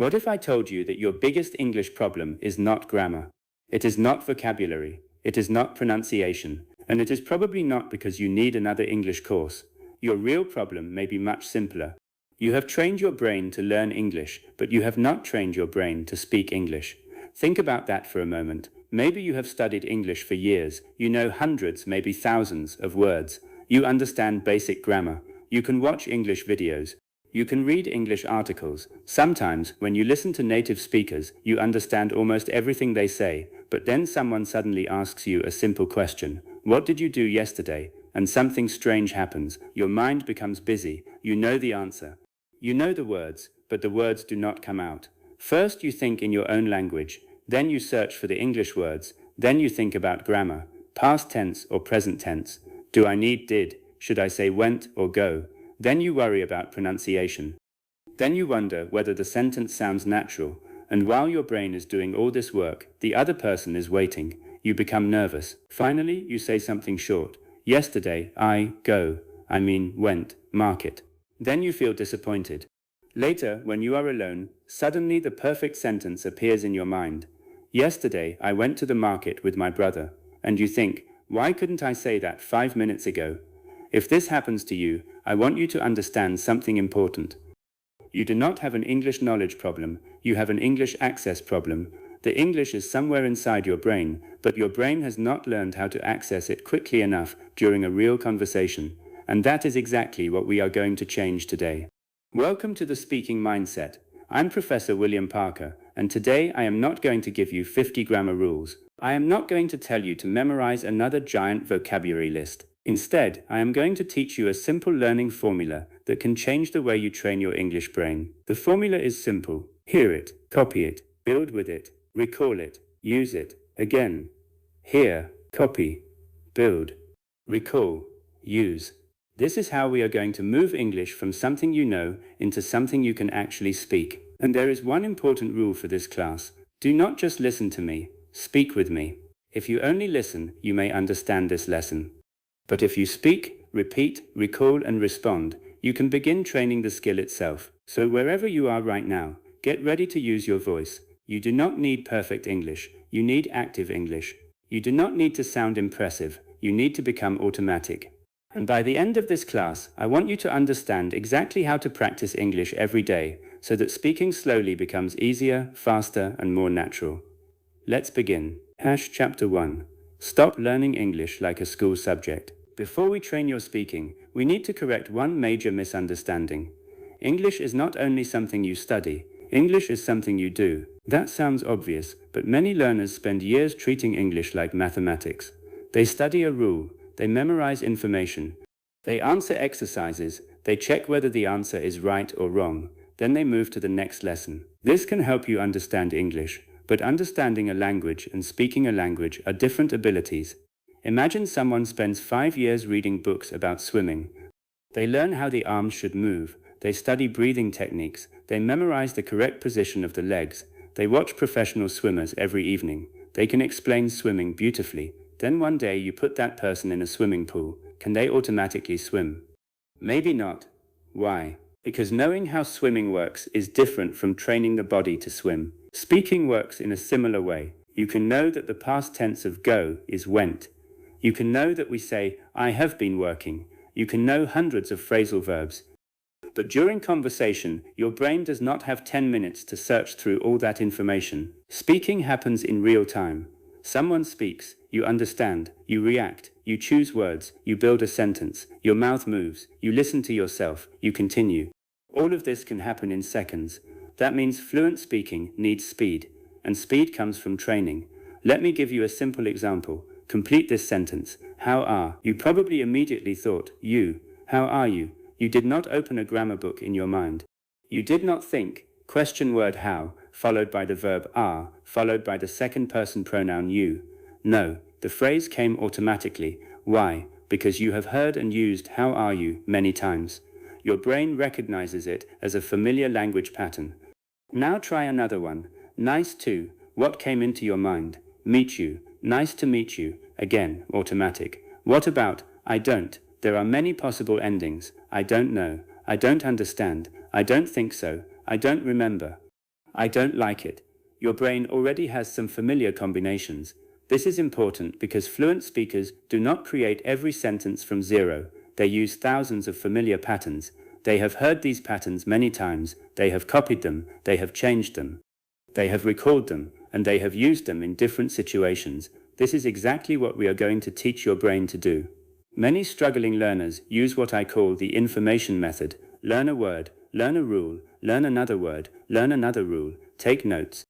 What if I told you that your biggest English problem is not grammar? It is not vocabulary, it is not pronunciation, and it is probably not because you need another English course. Your real problem may be much simpler. You have trained your brain to learn English, but you have not trained your brain to speak English. Think about that for a moment. Maybe you have studied English for years. You know hundreds, maybe thousands of words. You understand basic grammar. You can watch English videos. You can read English articles. Sometimes, when you listen to native speakers, you understand almost everything they say, but then someone suddenly asks you a simple question. What did you do yesterday? And something strange happens. Your mind becomes busy. You know the answer. You know the words, but the words do not come out. First you think in your own language, then you search for the English words, then you think about grammar, past tense or present tense. Do I need did? Should I say went or go? Then you worry about pronunciation. Then you wonder whether the sentence sounds natural, and while your brain is doing all this work, the other person is waiting. You become nervous. Finally, you say something short. Yesterday, went, market. Then you feel disappointed. Later, when you are alone, suddenly the perfect sentence appears in your mind. Yesterday, I went to the market with my brother. And you think, why couldn't I say that 5 minutes ago? If this happens to you, I want you to understand something important. You do not have an English knowledge problem, you have an English access problem. The English is somewhere inside your brain, but your brain has not learned how to access it quickly enough during a real conversation. And that is exactly what we are going to change today. Welcome to the Speaking Mindset. I'm Professor William Parker, and today I am not going to give you 50 grammar rules. I am not going to tell you to memorize another giant vocabulary list. Instead, I am going to teach you a simple learning formula that can change the way you train your English brain. The formula is simple. Hear it, copy it, build with it, recall it, use it. Again. Hear, copy, build, recall, use. This is how we are going to move English from something you know into something you can actually speak. And there is one important rule for this class. Do not just listen to me, speak with me. If you only listen, you may understand this lesson. But if you speak, repeat, recall, and respond, you can begin training the skill itself. So wherever you are right now, get ready to use your voice. You do not need perfect English. You need active English. You do not need to sound impressive. You need to become automatic. And by the end of this class, I want you to understand exactly how to practice English every day, so that speaking slowly becomes easier, faster, and more natural. Let's begin. Chapter 1. Stop learning English like a school subject. Before we train your speaking, we need to correct one major misunderstanding. English is not only something you study, English is something you do. That sounds obvious, but many learners spend years treating English like mathematics. They study a rule, they memorize information, they answer exercises, they check whether the answer is right or wrong, then they move to the next lesson. This can help you understand English, but understanding a language and speaking a language are different abilities. Imagine someone spends 5 years reading books about swimming. They learn how the arms should move, they study breathing techniques, they memorize the correct position of the legs, they watch professional swimmers every evening, they can explain swimming beautifully. Then one day you put that person in a swimming pool. Can they automatically swim? Maybe not. Why? Because knowing how swimming works is different from training the body to swim. Speaking works in a similar way. You can know that the past tense of go is went. You can know that we say, I have been working. You can know hundreds of phrasal verbs. But during conversation, your brain does not have 10 minutes to search through all that information. Speaking happens in real time. Someone speaks, you understand, you react, you choose words, you build a sentence, your mouth moves, you listen to yourself, you continue. All of this can happen in seconds. That means fluent speaking needs speed, and speed comes from training. Let me give you a simple example. Complete this sentence. How are? You probably immediately thought, you. How are you? You did not open a grammar book in your mind. You did not think, question word how, followed by the verb are, followed by the second person pronoun you. No, the phrase came automatically. Why? Because you have heard and used how are you many times. Your brain recognizes it as a familiar language pattern. Now try another one. Nice to. What came into your mind? Meet you. Nice to meet you. Again, automatic. What about? I don't. There are many possible endings. I don't know. I don't understand. I don't think so. I don't remember. I don't like it. Your brain already has some familiar combinations. This is important because fluent speakers do not create every sentence from zero. They use thousands of familiar patterns. They have heard these patterns many times. They have copied them. They have changed them. They have recalled them, and they have used them in different situations. This is exactly what we are going to teach your brain to do. Many struggling learners use what I call the information method. Learn a word, learn a rule, learn another word, learn another rule, take notes,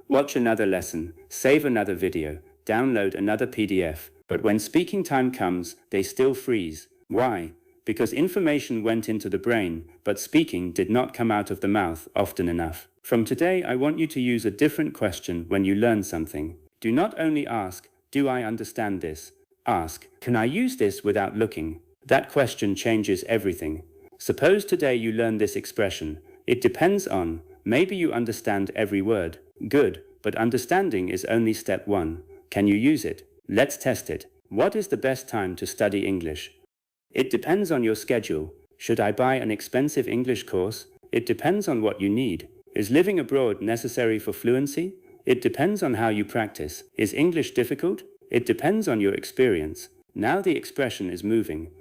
watch another lesson, save another video, download another PDF. But when speaking time comes, they still freeze. Why? Because information went into the brain, but speaking did not come out of the mouth often enough. From today, I want you to use a different question when you learn something. Do not only ask, "Do I understand this?" Ask, "Can I use this without looking?" That question changes everything. Suppose today you learn this expression. It depends on. Maybe you understand every word. Good, but understanding is only step one. Can you use it? Let's test it. What is the best time to study English? It depends on your schedule. Should I buy an expensive English course? It depends on what you need. Is living abroad necessary for fluency? It depends on how you practice. Is English difficult? It depends on your experience. Now the expression is moving.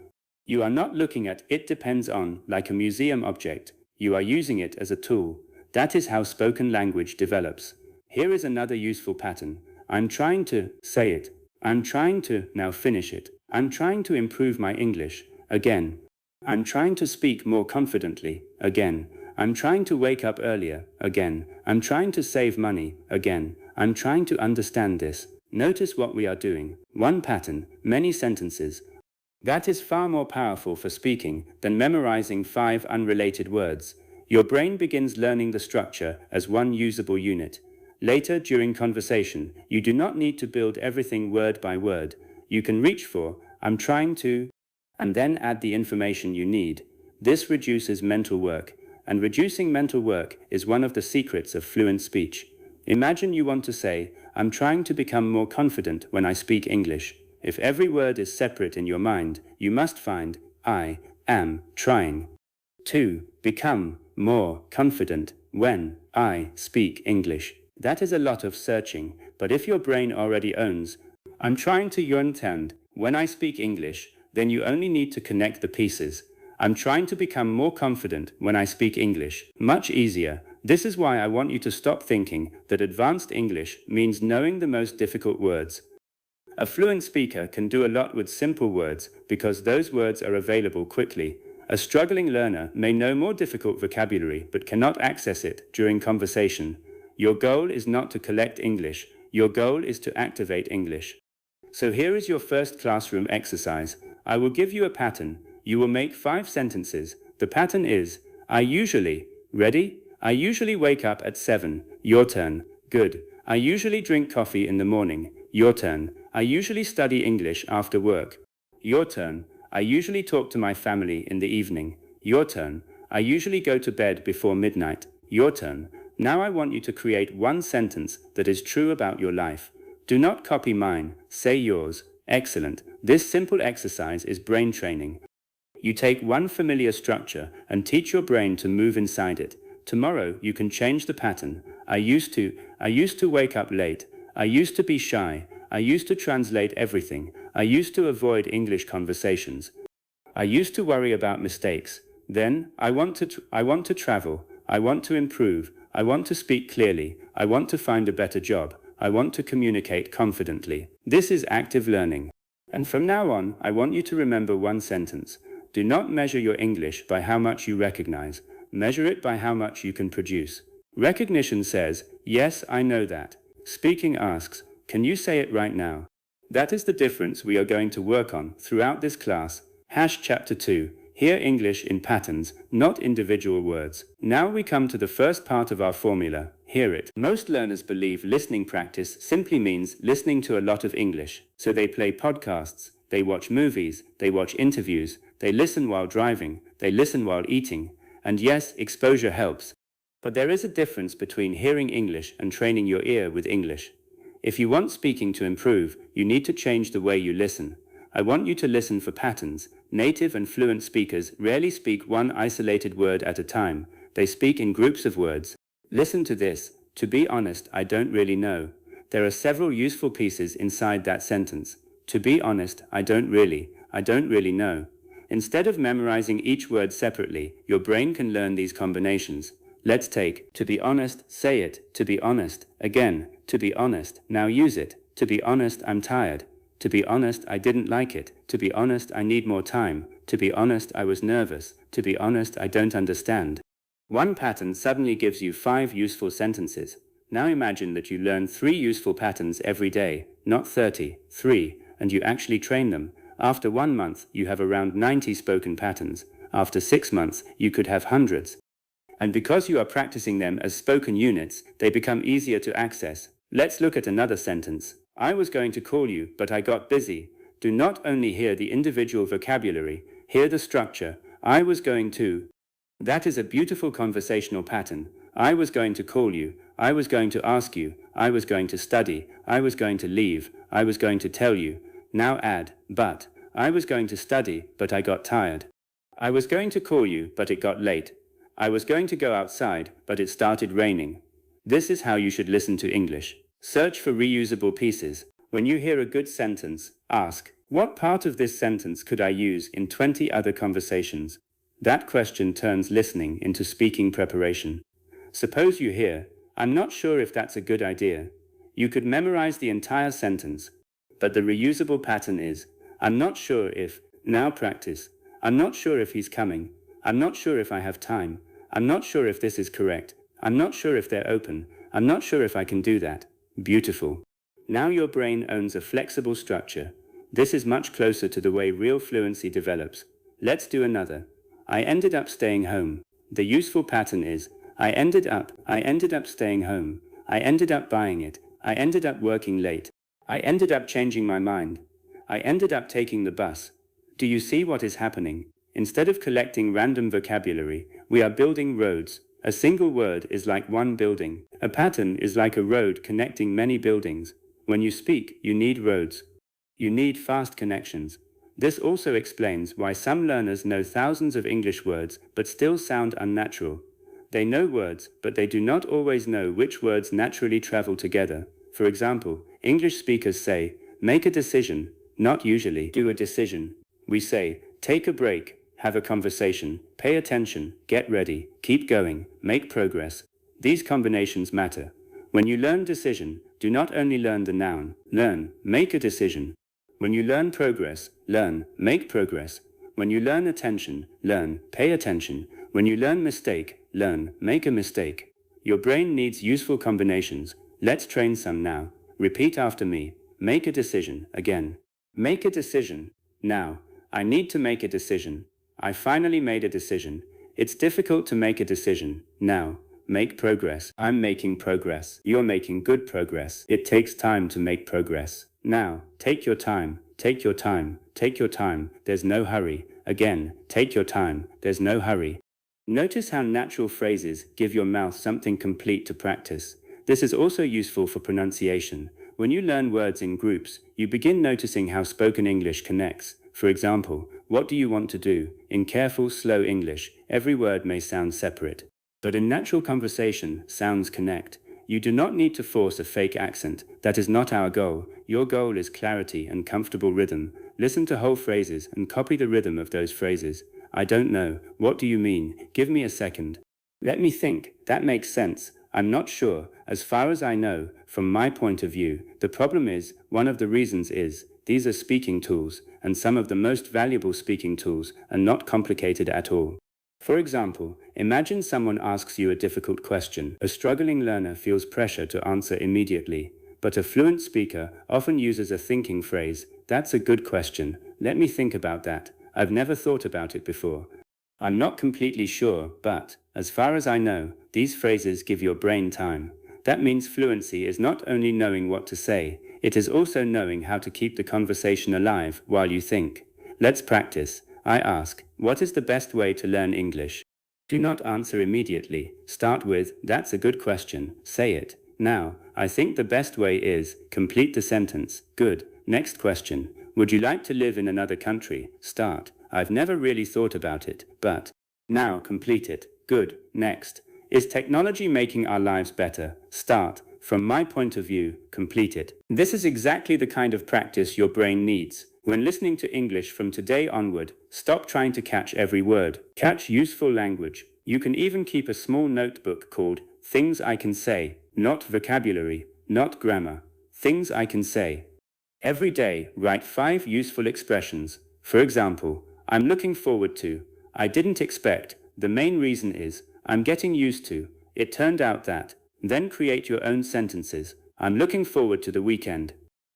You are not looking at "it depends on" like a museum object. You are using it as a tool. That is how spoken language develops. Here is another useful pattern. I'm trying to say it. I'm trying to now finish it. I'm trying to improve my English. Again. I'm trying to speak more confidently. Again. I'm trying to wake up earlier. Again. I'm trying to save money. Again. I'm trying to understand this. Notice what we are doing. One pattern, many sentences. That is far more powerful for speaking than memorizing 5 unrelated words. Your brain begins learning the structure as one usable unit. Later, during conversation, you do not need to build everything word by word. You can reach for, "I'm trying to," and then add the information you need. This reduces mental work, and reducing mental work is one of the secrets of fluent speech. Imagine you want to say, "I'm trying to become more confident when I speak English." If every word is separate in your mind, you must find, "I am trying to become more confident when I speak English." That is a lot of searching, but if your brain already owns, "I'm trying to understand when I speak English," then you only need to connect the pieces. "I'm trying to become more confident when I speak English." Much easier. This is why I want you to stop thinking that advanced English means knowing the most difficult words. A fluent speaker can do a lot with simple words because those words are available quickly. A struggling learner may know more difficult vocabulary but cannot access it during conversation. Your goal is not to collect English. Your goal is to activate English. So here is your first classroom exercise. I will give you a pattern. You will make 5 sentences. The pattern is, I usually, ready? I usually wake up at 7. Your turn. Good. I usually drink coffee in the morning. Your turn. I usually study English after work. Your turn. I usually talk to my family in the evening. Your turn. I usually go to bed before midnight. Your turn. Now I want you to create one sentence that is true about your life. Do not copy mine. Say yours. Excellent. This simple exercise is brain training. You take one familiar structure and teach your brain to move inside it. Tomorrow you can change the pattern. I used to wake up late. I used to be shy. I used to translate everything. I used to avoid English conversations. I used to worry about mistakes. Then, I want to travel. I want to improve. I want to speak clearly. I want to find a better job. I want to communicate confidently. This is active learning. And from now on, I want you to remember one sentence. Do not measure your English by how much you recognize. Measure it by how much you can produce. Recognition says, "Yes, I know that." Speaking asks, "Can you say it right now?" That is the difference we are going to work on throughout this class. Chapter 2. Hear English in patterns, not individual words. Now we come to the first part of our formula. Hear it. Most learners believe listening practice simply means listening to a lot of English. So they play podcasts, they watch movies, they watch interviews, they listen while driving, they listen while eating. And yes, exposure helps. But there is a difference between hearing English and training your ear with English. If you want speaking to improve, you need to change the way you listen. I want you to listen for patterns. Native and fluent speakers rarely speak one isolated word at a time. They speak in groups of words. Listen to this. To be honest, I don't really know. There are several useful pieces inside that sentence. To be honest, I don't really know. Instead of memorizing each word separately, your brain can learn these combinations. Let's take, to be honest, say it, to be honest, again, to be honest, now use it, to be honest, I'm tired, to be honest, I didn't like it, to be honest, I need more time, to be honest, I was nervous, to be honest, I don't understand. One pattern suddenly gives you 5 useful sentences. Now imagine that you learn 3 useful patterns every day, not 30, 3, and you actually train them. After 1 month, you have around 90 spoken patterns. After 6 months, you could have hundreds. And because you are practicing them as spoken units, they become easier to access. Let's look at another sentence. I was going to call you, but I got busy. Do not only hear the individual vocabulary, hear the structure. I was going to. That is a beautiful conversational pattern. I was going to call you. I was going to ask you. I was going to study. I was going to leave. I was going to tell you. Now add, but. I was going to study, but I got tired. I was going to call you, but it got late. I was going to go outside, but it started raining. This is how you should listen to English. Search for reusable pieces. When you hear a good sentence, ask, what part of this sentence could I use in 20 other conversations? That question turns listening into speaking preparation. Suppose you hear, I'm not sure if that's a good idea. You could memorize the entire sentence. But the reusable pattern is, I'm not sure if, now practice. I'm not sure if he's coming. I'm not sure if I have time. I'm not sure if this is correct. I'm not sure if they're open. I'm not sure if I can do that. Beautiful. Now your brain owns a flexible structure. This is much closer to the way real fluency develops. Let's do another. I ended up staying home. The useful pattern is, I ended up staying home. I ended up buying it. I ended up working late. I ended up changing my mind. I ended up taking the bus. Do you see what is happening? Instead of collecting random vocabulary, we are building roads. A single word is like one building. A pattern is like a road connecting many buildings. When you speak, you need roads. You need fast connections. This also explains why some learners know thousands of English words but still sound unnatural. They know words, but they do not always know which words naturally travel together. For example, English speakers say, make a decision, not usually do a decision. We say, take a break, have a conversation, pay attention, get ready, keep going, make progress. These combinations matter. When you learn decision, do not only learn the noun, learn, make a decision. When you learn progress, learn, make progress. When you learn attention, learn, pay attention. When you learn mistake, learn, make a mistake. Your brain needs useful combinations. Let's train some now. Repeat after me. Make a decision, again. Make a decision. Now. I need to make a decision. I finally made a decision. It's difficult to make a decision. Now. Make progress. I'm making progress. You're making good progress. It takes time to make progress. Now. Take your time. Take your time. Take your time. There's no hurry. Again. Take your time. There's no hurry. Notice how natural phrases give your mouth something complete to practice. This is also useful for pronunciation. When you learn words in groups, you begin noticing how spoken English connects. For example, what do you want to do? In careful, slow English, every word may sound separate. But in natural conversation, sounds connect. You do not need to force a fake accent. That is not our goal. Your goal is clarity and comfortable rhythm. Listen to whole phrases and copy the rhythm of those phrases. I don't know. What do you mean? Give me a second. Let me think. That makes sense. I'm not sure. As far as I know, from my point of view, the problem is, one of the reasons is, these are speaking tools, and some of the most valuable speaking tools are not complicated at all. For example, imagine someone asks you a difficult question. A struggling learner feels pressure to answer immediately, but a fluent speaker often uses a thinking phrase. That's a good question. Let me think about that. I've never thought about it before. I'm not completely sure, but, as far as I know, these phrases give your brain time. That means fluency is not only knowing what to say, it is also knowing how to keep the conversation alive while you think. Let's practice. I ask, what is the best way to learn English? Do not answer immediately. Start with, that's a good question. Say it. Now, I think the best way is, complete the sentence. Good. Next question. Would you like to live in another country? Start. I've never really thought about it, but. Now complete it. Good. Next. Is technology making our lives better? Start. From my point of view, complete it. This is exactly the kind of practice your brain needs. When listening to English from today onward, stop trying to catch every word. Catch useful language. You can even keep a small notebook called Things I Can Say, not vocabulary, not grammar. Things I can say. Every day, write 5 useful expressions. For example, I'm looking forward to, I didn't expect, the main reason is, I'm getting used to, it turned out that. Then create your own sentences. I'm looking forward to the weekend.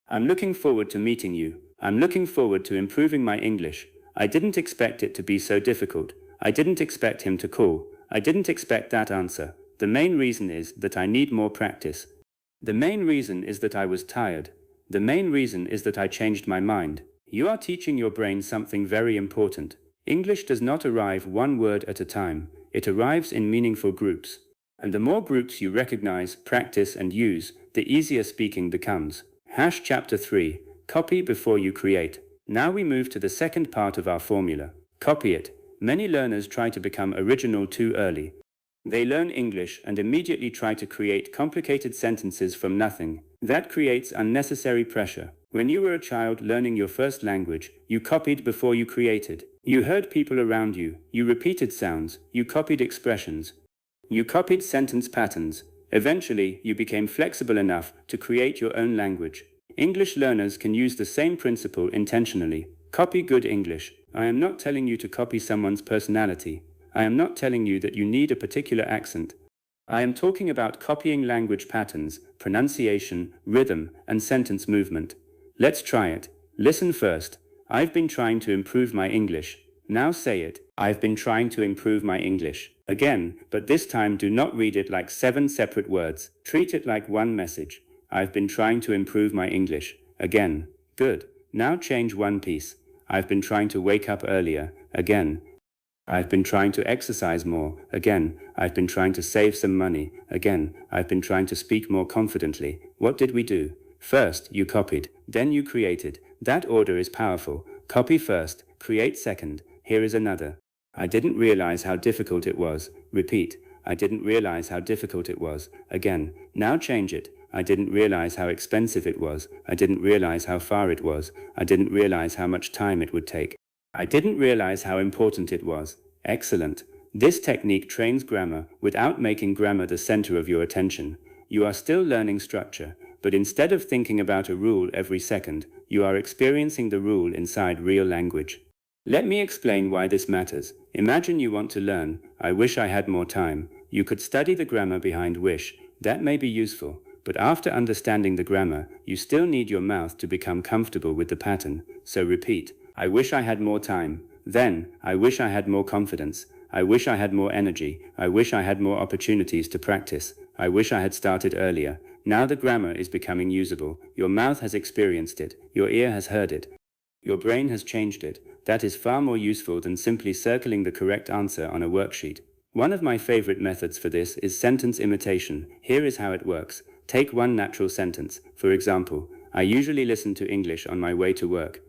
I'm looking forward to meeting you. I'm looking forward to improving my English. I didn't expect it to be so difficult. I didn't expect him to call. I didn't expect that answer. The main reason is that I need more practice. The main reason is that I was tired. The main reason is that I changed my mind. You are teaching your brain something very important. English does not arrive one word at a time. It arrives in meaningful groups. And the more groups you recognize, practice, and use, the easier speaking becomes. Chapter 3. Copy before you create. Now we move to the second part of our formula. Copy it. Many learners try to become original too early. They learn English and immediately try to create complicated sentences from nothing. That creates unnecessary pressure. When you were a child learning your first language, you copied before you created. You heard people around you. You repeated sounds. You copied expressions. You copied sentence patterns. Eventually, you became flexible enough to create your own language. English learners can use the same principle intentionally. Copy good English. I am not telling you to copy someone's personality. I am not telling you that you need a particular accent. I am talking about copying language patterns, pronunciation, rhythm, and sentence movement. Let's try it. Listen first. I've been trying to improve my English. Now say it. I've been trying to improve my English. Again, but this time do not read it like 7 separate words. Treat it like one message. I've been trying to improve my English. Again. Good. Now change one piece. I've been trying to wake up earlier. Again. I've been trying to exercise more. Again. I've been trying to save some money. Again. I've been trying to speak more confidently. What did we do? First, you copied. Then you created. That order is powerful. Copy first. Create second. Here is another. I didn't realize how difficult it was. Repeat. I didn't realize how difficult it was. Again. Now change it. I didn't realize how expensive it was. I didn't realize how far it was. I didn't realize how much time it would take. I didn't realize how important it was. Excellent. This technique trains grammar without making grammar the center of your attention. You are still learning structure, but instead of thinking about a rule every second, you are experiencing the rule inside real language. Let me explain why this matters. Imagine you want to learn, I wish I had more time. You could study the grammar behind wish. That may be useful. But after understanding the grammar, you still need your mouth to become comfortable with the pattern. So repeat, I wish I had more time. Then, I wish I had more confidence. I wish I had more energy. I wish I had more opportunities to practice. I wish I had started earlier. Now the grammar is becoming usable. Your mouth has experienced it. Your ear has heard it. Your brain has changed it. That is far more useful than simply circling the correct answer on a worksheet. One of my favorite methods for this is sentence imitation. Here is how it works. Take one natural sentence. For example, I usually listen to English on my way to work.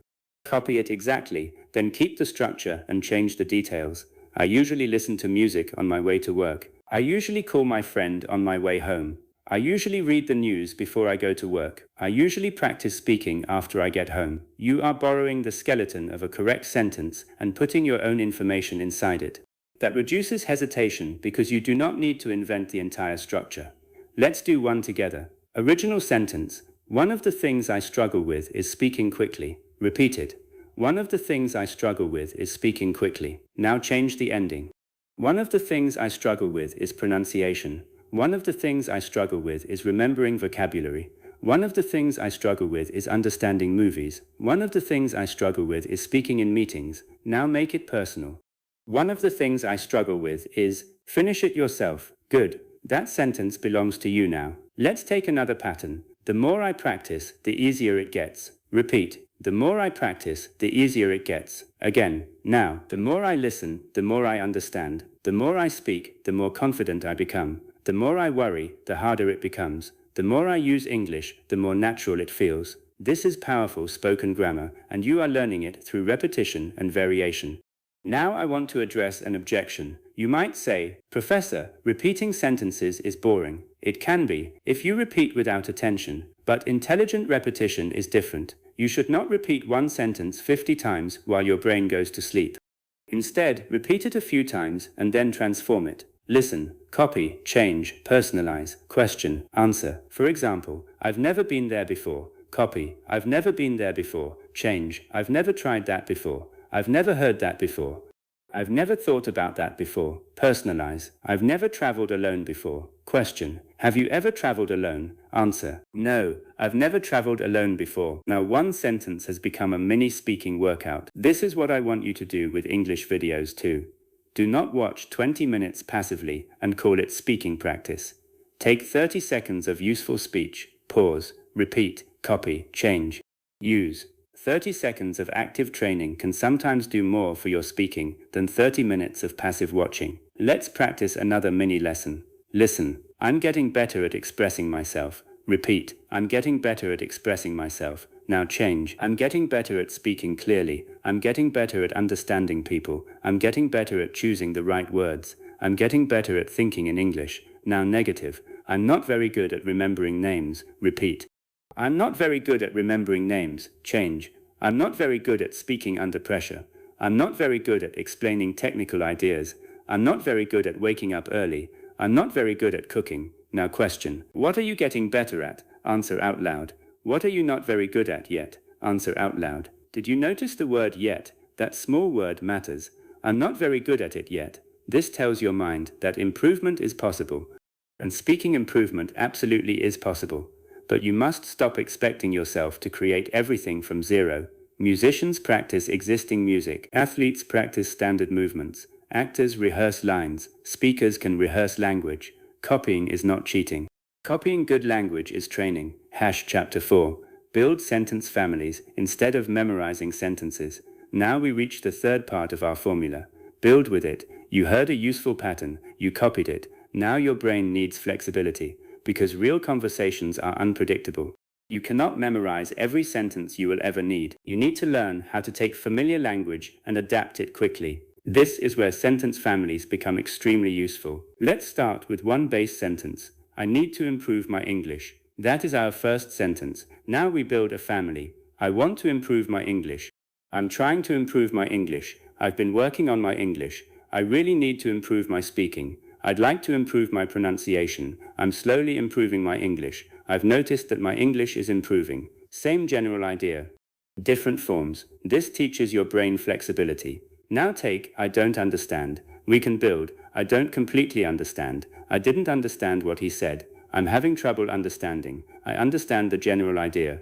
Copy it exactly, then keep the structure and change the details. I usually listen to music on my way to work. I usually call my friend on my way home. I usually read the news before I go to work. I usually practice speaking after I get home. You are borrowing the skeleton of a correct sentence and putting your own information inside it. That reduces hesitation because you do not need to invent the entire structure. Let's do one together. Original sentence. One of the things I struggle with is speaking quickly. Repeat it. One of the things I struggle with is speaking quickly. Now change the ending. One of the things I struggle with is pronunciation. One of the things I struggle with is remembering vocabulary. One of the things I struggle with is understanding movies. One of the things I struggle with is speaking in meetings. Now make it personal. One of the things I struggle with is, finish it yourself. Good. That sentence belongs to you now. Let's take another pattern. The more I practice, the easier it gets. Repeat. The more I practice, the easier it gets. Again. Now, the more I listen, the more I understand. The more I speak, the more confident I become. The more I worry, the harder it becomes. The more I use English, the more natural it feels. This is powerful spoken grammar, and you are learning it through repetition and variation. Now I want to address an objection. You might say, Professor, repeating sentences is boring. It can be, if you repeat without attention, but intelligent repetition is different. You should not repeat one sentence 50 times while your brain goes to sleep. Instead, repeat it a few times and then transform it. Listen, copy, change, personalize, question, answer. For example, I've never been there before. Copy, I've never been there before. Change, I've never tried that before. I've never heard that before. I've never thought about that before. Personalize, I've never traveled alone before. Question, have you ever traveled alone? Answer, no, I've never traveled alone before. Now one sentence has become a mini speaking workout. This is what I want you to do with English videos too. Do not watch 20 minutes passively and call it speaking practice. Take 30 seconds of useful speech, pause, repeat, copy, change, use. 30 seconds of active training can sometimes do more for your speaking than 30 minutes of passive watching. Let's practice another mini lesson. Listen, I'm getting better at expressing myself. Repeat, I'm getting better at expressing myself. Now change, I'm getting better at speaking clearly. I'm getting better at understanding people. I'm getting better at choosing the right words. I'm getting better at thinking in English. Now negative, I'm not very good at remembering names. Repeat, I'm not very good at remembering names. Change, I'm not very good at speaking under pressure. I'm not very good at explaining technical ideas. I'm not very good at waking up early. I'm not very good at cooking. Now question, what are you getting better at? Answer out loud. What are you not very good at yet? Answer out loud. Did you notice the word yet? That small word matters. I'm not very good at it yet. This tells your mind that improvement is possible. And speaking improvement absolutely is possible. But you must stop expecting yourself to create everything from zero. Musicians practice existing music. Athletes practice standard movements. Actors rehearse lines. Speakers can rehearse language. Copying is not cheating. Copying good language is training. Chapter 4. Build sentence families instead of memorizing sentences. Now we reach the third part of our formula. Build with it. You heard a useful pattern. You copied it. Now your brain needs flexibility, because real conversations are unpredictable. You cannot memorize every sentence you will ever need. You need to learn how to take familiar language and adapt it quickly. This is where sentence families become extremely useful. Let's start with one base sentence. I need to improve my English. That is our first sentence. Now we build a family. I want to improve my English. I'm trying to improve my English. I've been working on my English. I really need to improve my speaking. I'd like to improve my pronunciation. I'm slowly improving my English. I've noticed that my English is improving. Same general idea. Different forms. This teaches your brain flexibility. Now take, I don't understand. We can build, I don't completely understand. I didn't understand what he said. I'm having trouble understanding. I understand the general idea.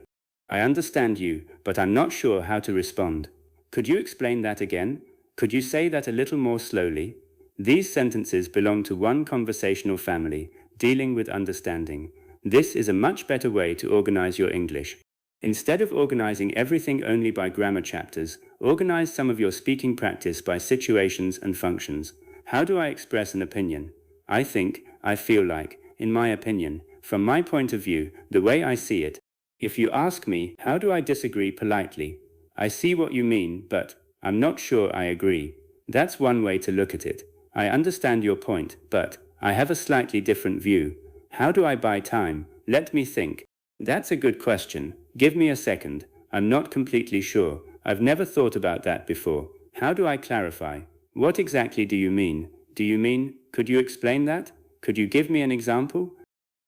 I understand you, but I'm not sure how to respond. Could you explain that again? Could you say that a little more slowly? These sentences belong to one conversational family, dealing with understanding. This is a much better way to organize your English. Instead of organizing everything only by grammar chapters, organize some of your speaking practice by situations and functions. How do I express an opinion? I think, I feel like, in my opinion, from my point of view, the way I see it. If you ask me, how do I disagree politely? I see what you mean, but I'm not sure I agree. That's one way to look at it. I understand your point, but I have a slightly different view. How do I buy time? Let me think. That's a good question. Give me a second. I'm not completely sure. I've never thought about that before. How do I clarify? What exactly do you mean? Do you mean, could you explain that? Could you give me an example?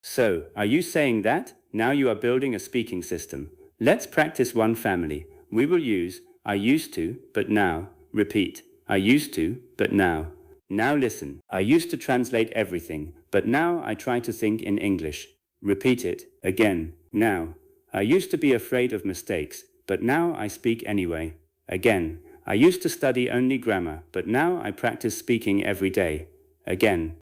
So, are you saying that? Now you are building a speaking system. Let's practice one family. We will use, I used to, but now. Repeat, I used to, but now. Now listen, I used to translate everything, but now I try to think in English. Repeat it, again, now. I used to be afraid of mistakes, but now I speak anyway. Again, I used to study only grammar, but now I practice speaking every day. Again,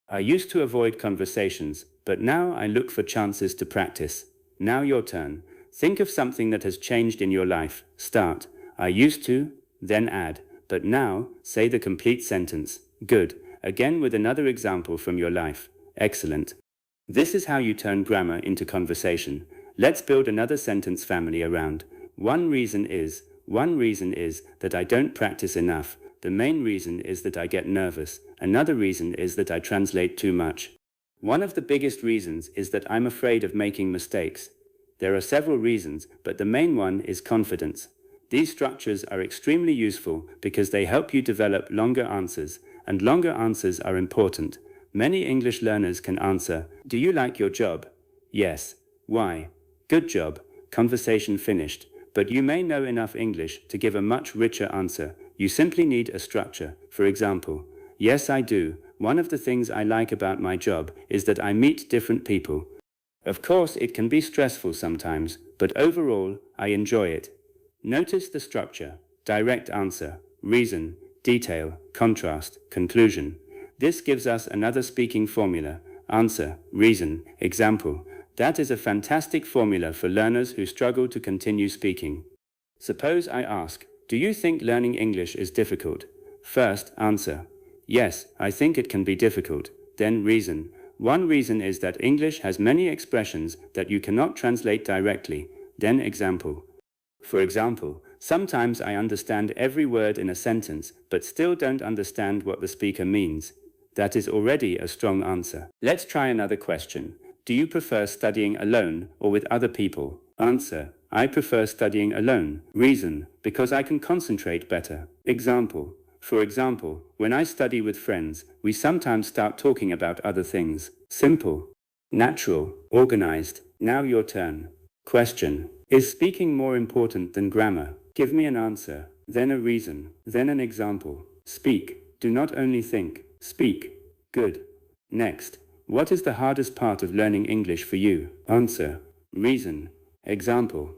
I used to avoid conversations, but now I look for chances to practice. Now your turn. Think of something that has changed in your life. Start, I used to, then add, but now, say the complete sentence. Good. Again with another example from your life. Excellent. This is how you turn grammar into conversation. Let's build another sentence family around. One reason is that I don't practice enough. The main reason is that I get nervous. Another reason is that I translate too much. One of the biggest reasons is that I'm afraid of making mistakes. There are several reasons, but the main one is confidence. These structures are extremely useful because they help you develop longer answers, and longer answers are important. Many English learners can answer, "Do you like your job?" "Yes." "Why?" "Good job." Conversation finished. But you may know enough English to give a much richer answer. You simply need a structure. For example, "Yes, I do. One of the things I like about my job is that I meet different people. Of course, it can be stressful sometimes, but overall, I enjoy it." Notice the structure: direct answer, reason, detail, contrast, conclusion. This gives us another speaking formula: answer, reason, example. That is a fantastic formula for learners who struggle to continue speaking. Suppose I ask, "Do you think learning English is difficult?" First, answer, "Yes, I think it can be difficult." Then reason. One reason is that English has many expressions that you cannot translate directly. Then example. For example, sometimes I understand every word in a sentence, but still don't understand what the speaker means. That is already a strong answer. Let's try another question. Do you prefer studying alone or with other people? Answer: I prefer studying alone. Reason: because I can concentrate better. Example: for example, when I study with friends, we sometimes start talking about other things. Simple. Natural. Organized. Now your turn. Question: is speaking more important than grammar? Give me an answer, then a reason, then an example. Speak. Do not only think. Speak. Good. Next. What is the hardest part of learning English for you? Answer. Reason. Example.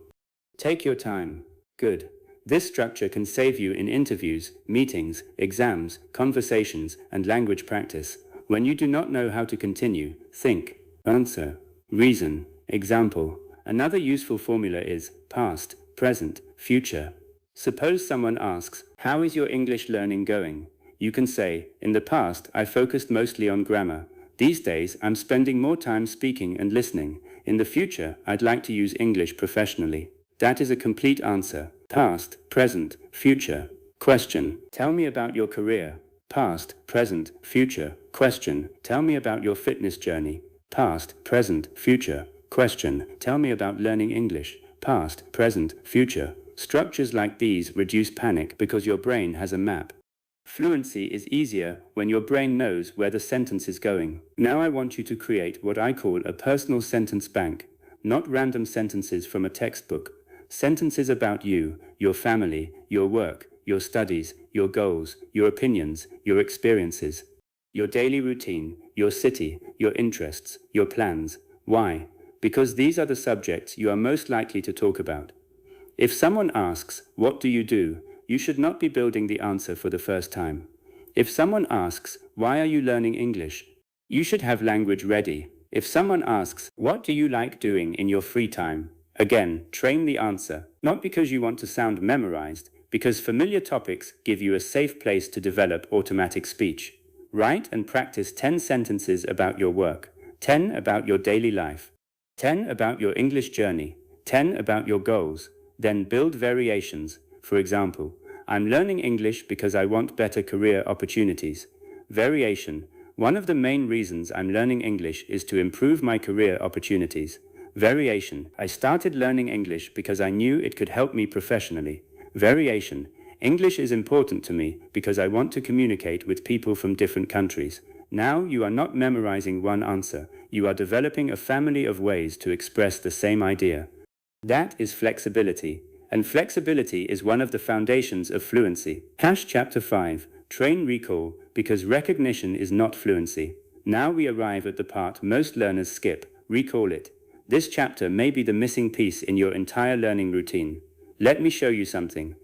Take your time. Good. This structure can save you in interviews, meetings, exams, conversations, and language practice. When you do not know how to continue, think. Answer. Reason. Example. Another useful formula is past, present, future. Suppose someone asks, "How is your English learning going?" You can say, "In the past, I focused mostly on grammar. These days, I'm spending more time speaking and listening. In the future, I'd like to use English professionally." That is a complete answer. Past, present, future. Question: tell me about your career. Past, present, future. Question: tell me about your fitness journey. Past, present, future. Question: tell me about learning English. Past, present, future. Structures like these reduce panic because your brain has a map. Fluency is easier when your brain knows where the sentence is going. Now I want you to create what I call a personal sentence bank. Not random sentences from a textbook. Sentences about you, your family, your work, your studies, your goals, your opinions, your experiences, your daily routine, your city, your interests, your plans. Why? Because these are the subjects you are most likely to talk about. If someone asks, "What do?" you should not be building the answer for the first time. If someone asks, "Why are you learning English?" you should have language ready. If someone asks, "What do you like doing in your free time?" again, train the answer, not because you want to sound memorized, because familiar topics give you a safe place to develop automatic speech. Write and practice 10 sentences about your work, 10 about your daily life, 10 about your English journey, 10 about your goals. Then build variations. For example, I'm learning English because I want better career opportunities. Variation. One of the main reasons I'm learning English is to improve my career opportunities. Variation. I started learning English because I knew it could help me professionally. Variation. English is important to me because I want to communicate with people from different countries. Now you are not memorizing one answer. You are developing a family of ways to express the same idea. That is flexibility. And flexibility is one of the foundations of fluency. Chapter 5. Train recall, because recognition is not fluency. Now we arrive at the part most learners skip. Recall it. This chapter may be the missing piece in your entire learning routine. Let me show you something.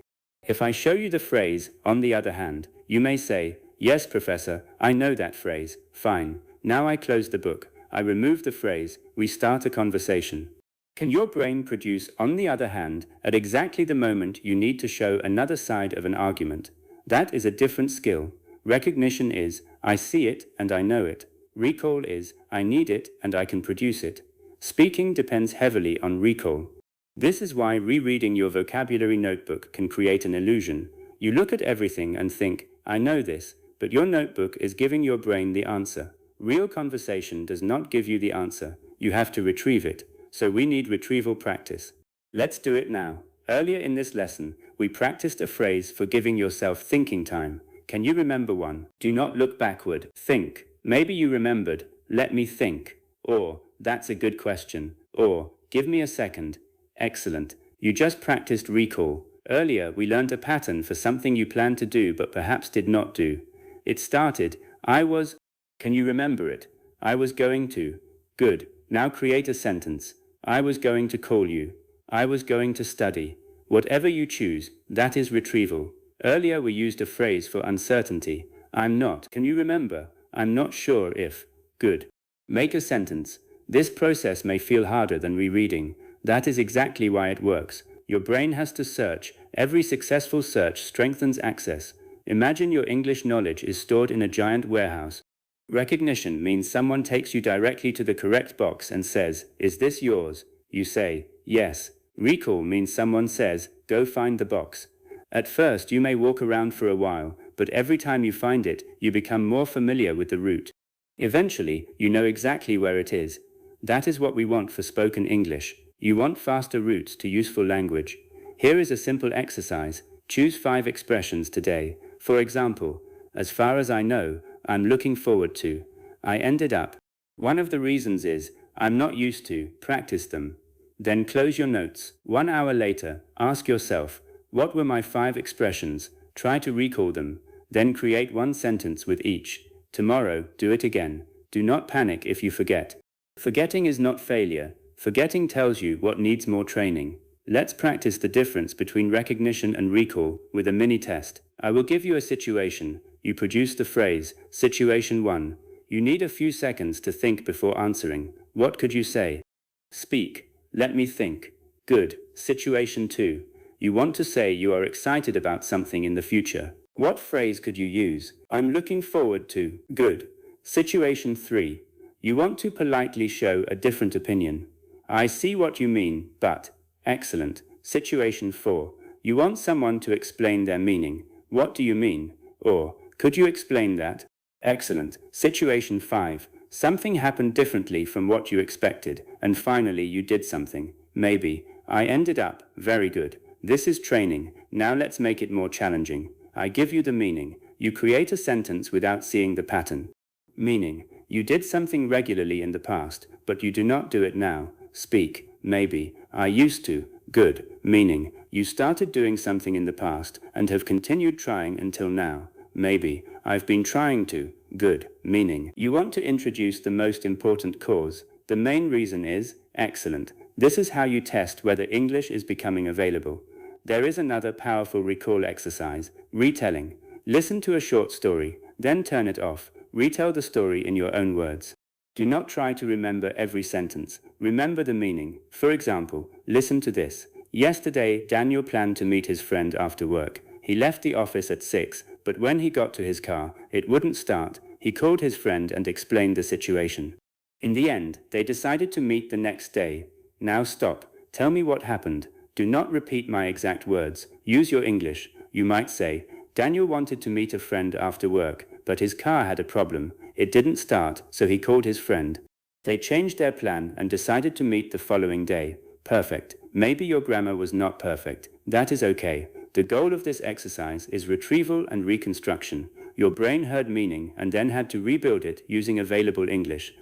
If I show you the phrase, "on the other hand," you may say, "Yes, Professor, I know that phrase." Fine. Now I close the book. I remove the phrase. We start a conversation. Can your brain produce "on the other hand" at exactly the moment you need to show another side of an argument? That is a different skill. Recognition is, I see it and I know it. Recall is, I need it and I can produce it. Speaking depends heavily on recall. This is why rereading your vocabulary notebook can create an illusion. You look at everything and think, I know this, but your notebook is giving your brain the answer. Real conversation does not give you the answer. You have to retrieve it. So we need retrieval practice. Let's do it now. Earlier in this lesson, we practiced a phrase for giving yourself thinking time. Can you remember one? Do not look backward. Think. Maybe you remembered, let me think. Or, that's a good question. Or, give me a second. Excellent. You just practiced recall. Earlier, we learned a pattern for something you planned to do but perhaps did not do. It started, I was. Can you remember it? I was going to. Good. Now create a sentence. I was going to call you. I was going to study. Whatever you choose, that is retrieval. Earlier we used a phrase for uncertainty. I'm not. Can you remember? I'm not sure if. Good. Make a sentence. This process may feel harder than rereading. That is exactly why it works. Your brain has to search. Every successful search strengthens access. Imagine your English knowledge is stored in a giant warehouse. Recognition means someone takes you directly to the correct box and says, is this yours? You say, yes. Recall means someone says, go find the box. At first you may walk around for a while, but every time you find it, you become more familiar with the route. Eventually, you know exactly where it is. That is what we want for spoken English. You want faster routes to useful language. Here is a simple exercise. Choose 5 expressions today. For example, as far as I know, I'm looking forward to. I ended up. One of the reasons is, I'm not used to. Practice them. Then close your notes. 1 hour later, ask yourself, what were my 5 expressions? Try to recall them. Then create 1 sentence with each. Tomorrow, do it again. Do not panic if you forget. Forgetting is not failure. Forgetting tells you what needs more training. Let's practice the difference between recognition and recall with a mini test. I will give you a situation. You produce the phrase, Situation 1. You need a few seconds to think before answering. What could you say? Speak. Let me think. Good. Situation 2. You want to say you are excited about something in the future. What phrase could you use? I'm looking forward to. Good. Situation 3. You want to politely show a different opinion. I see what you mean, but. Excellent. Situation 4. You want someone to explain their meaning. What do you mean? Or, could you explain that? Excellent. Situation 5. Something happened differently from what you expected, and finally you did something. Maybe. I ended up. Very good. This is training. Now let's make it more challenging. I give you the meaning. You create a sentence without seeing the pattern. Meaning. You did something regularly in the past, but you do not do it now. Speak. Maybe. I used to. Good. Meaning. You started doing something in the past, and have continued trying until now. Maybe. I've been trying to. Good. Meaning. You want to introduce the most important cause. The main reason is. Excellent. This is how you test whether English is becoming available. There is another powerful recall exercise. Retelling. Listen to a short story, then turn it off. Retell the story in your own words. Do not try to remember every sentence. Remember the meaning. For example, listen to this. Yesterday, Daniel planned to meet his friend after work. He left the office at 6, but when he got to his car, it wouldn't start. He called his friend and explained the situation. In the end, they decided to meet the next day. Now stop. Tell me what happened. Do not repeat my exact words. Use your English. You might say, Daniel wanted to meet a friend after work, but his car had a problem. It didn't start, so he called his friend. They changed their plan and decided to meet the following day. Perfect. Maybe your grammar was not perfect. That is okay. The goal of this exercise is retrieval and reconstruction. Your brain heard meaning and then had to rebuild it using available English.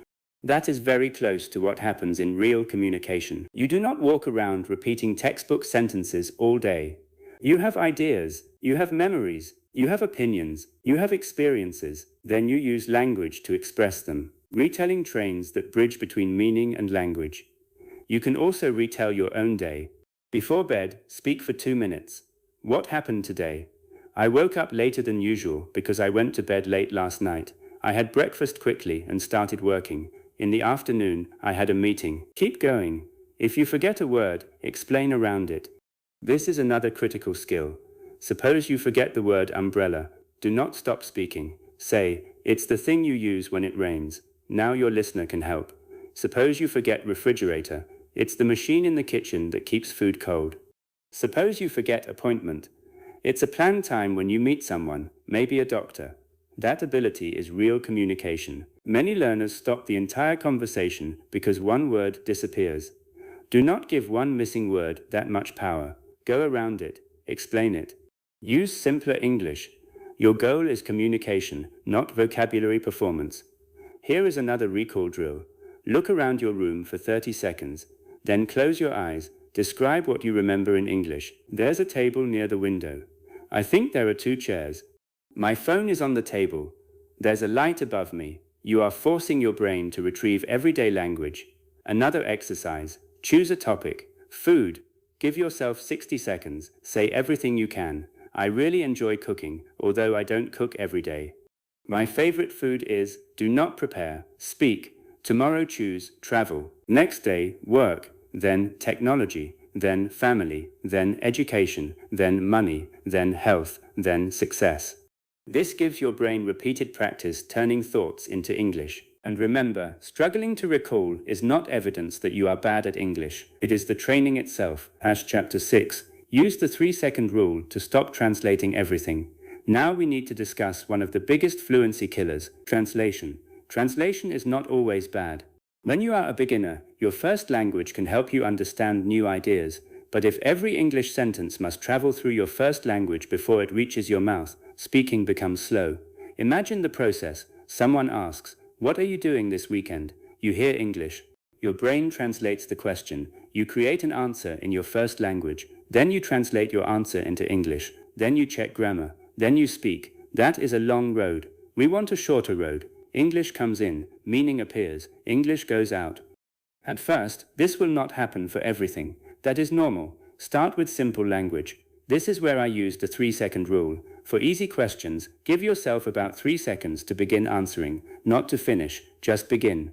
That is very close to what happens in real communication. You do not walk around repeating textbook sentences all day. You have ideas, you have memories, you have opinions, you have experiences, then you use language to express them. Retelling trains that bridge between meaning and language. You can also retell your own day. Before bed, speak for 2 minutes. What happened today? I woke up later than usual because I went to bed late last night. I had breakfast quickly and started working. In the afternoon, I had a meeting. Keep going. If you forget a word, explain around it. This is another critical skill. Suppose you forget the word umbrella. Do not stop speaking. Say, it's the thing you use when it rains. Now your listener can help. Suppose you forget refrigerator. It's the machine in the kitchen that keeps food cold. Suppose you forget appointment. It's a planned time when you meet someone, maybe a doctor. That ability is real communication. Many learners stop the entire conversation because one word disappears. Do not give one missing word that much power. Go around it. Explain it. Use simpler English. Your goal is communication, not vocabulary performance. Here is another recall drill. Look around your room for 30 seconds. Then close your eyes. Describe what you remember in English. There's a table near the window. I think there are 2 chairs. My phone is on the table. There's a light above me. You are forcing your brain to retrieve everyday language. Another exercise. Choose a topic. Food. Give yourself 60 seconds. Say everything you can. I really enjoy cooking, although I don't cook every day. My favorite food is, do not prepare, speak. Tomorrow choose, travel. Next day, work. Then technology. Then family. Then education. Then money. Then health. Then success. This gives your brain repeated practice turning thoughts into English. And remember, struggling to recall is not evidence that you are bad at English. It is the training itself. Chapter 6. Use the 3-second rule to stop translating everything. Now we need to discuss one of the biggest fluency killers, translation. Translation is not always bad. When you are a beginner, your first language can help you understand new ideas. But if every English sentence must travel through your first language before it reaches your mouth, speaking becomes slow. Imagine the process. Someone asks, "What are you doing this weekend?" You hear English. Your brain translates the question. You create an answer in your first language. Then you translate your answer into English. Then you check grammar. Then you speak. That is a long road. We want a shorter road. English comes in, meaning appears. English goes out. At first, this will not happen for everything. That is normal. Start with simple language. This is where I use the 3-second rule. For easy questions, give yourself about 3 seconds to begin answering, not to finish, just begin.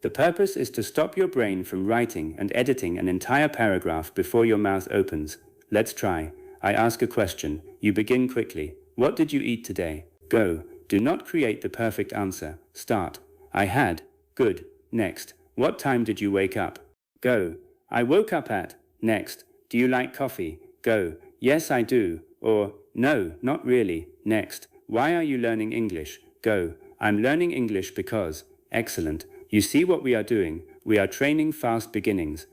The purpose is to stop your brain from writing and editing an entire paragraph before your mouth opens. Let's try. I ask a question. You begin quickly. What did you eat today? Go. Do not create the perfect answer. Start. I had. Good. Next. What time did you wake up? Go. I woke up at. Next. Do you like coffee? Go. Yes, I do. Or, no, not really. Next. Why are you learning English? Go. I'm learning English because. Excellent. You see what we are doing? We are training fast beginnings.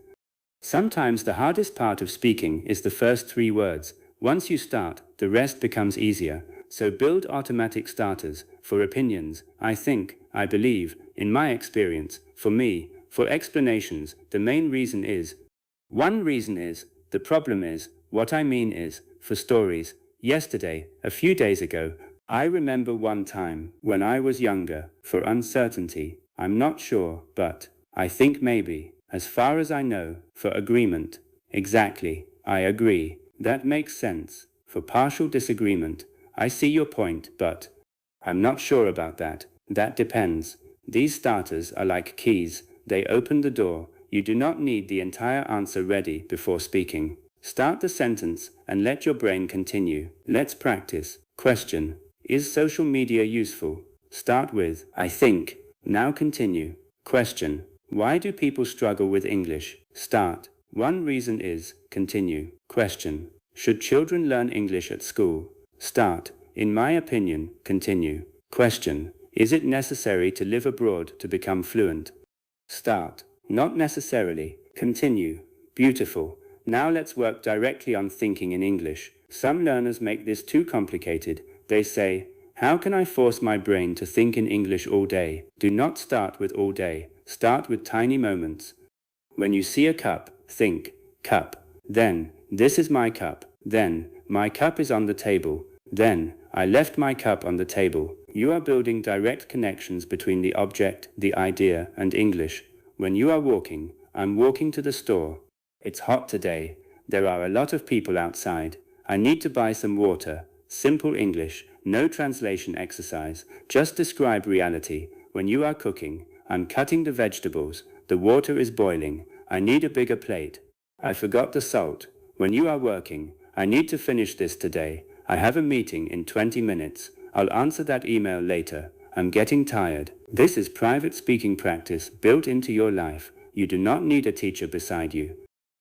Sometimes the hardest part of speaking is the first 3 words. Once you start, the rest becomes easier. So build automatic starters. For opinions, I think, I believe, in my experience, for me, for explanations, the main reason is. One reason is, the problem is, what I mean is, for stories, yesterday, a few days ago, I remember one time, when I was younger, for uncertainty, I'm not sure, but, I think maybe, as far as I know, for agreement, exactly, I agree, that makes sense, for partial disagreement, I see your point, but, I'm not sure about that, that depends. These starters are like keys, they open the door, you do not need the entire answer ready before speaking. Start the sentence and let your brain continue. Let's practice. Question. Is social media useful? Start with, I think. Now continue. Question. Why do people struggle with English? Start. One reason is, continue. Question. Should children learn English at school? Start. In my opinion, continue. Question. Is it necessary to live abroad to become fluent? Start. Not necessarily. Continue. Beautiful. Now let's work directly on thinking in English. Some learners make this too complicated. They say, how can I force my brain to think in English all day? Do not start with all day. Start with tiny moments. When you see a cup, think, cup. Then, this is my cup. Then, my cup is on the table. Then, I left my cup on the table. You are building direct connections between the object, the idea, and English. When you are walking, I'm walking to the store. It's hot today. There are a lot of people outside. I need to buy some water. Simple English, no translation exercise. Just describe reality. When you are cooking, I'm cutting the vegetables. The water is boiling. I need a bigger plate. I forgot the salt. When you are working, I need to finish this today. I have a meeting in 20 minutes. I'll answer that email later. I'm getting tired. This is private speaking practice built into your life. You do not need a teacher beside you.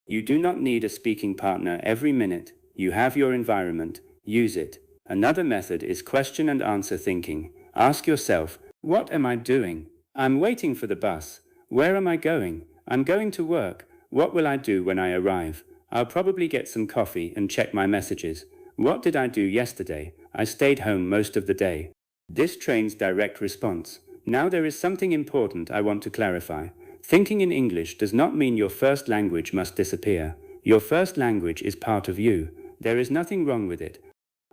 You do not need a speaking partner every minute. You have your environment. use it. Another method is question and answer thinking. Ask yourself, what am I doing? I'm waiting for the bus. Where am I going? I'm going to work. What will I do when I arrive? I'll probably get some coffee and check my messages. What did I do yesterday? I stayed home most of the day. This trains direct response. Now there is something important I want to clarify. Thinking in English does not mean your first language must disappear. Your first language is part of you. There is nothing wrong with it.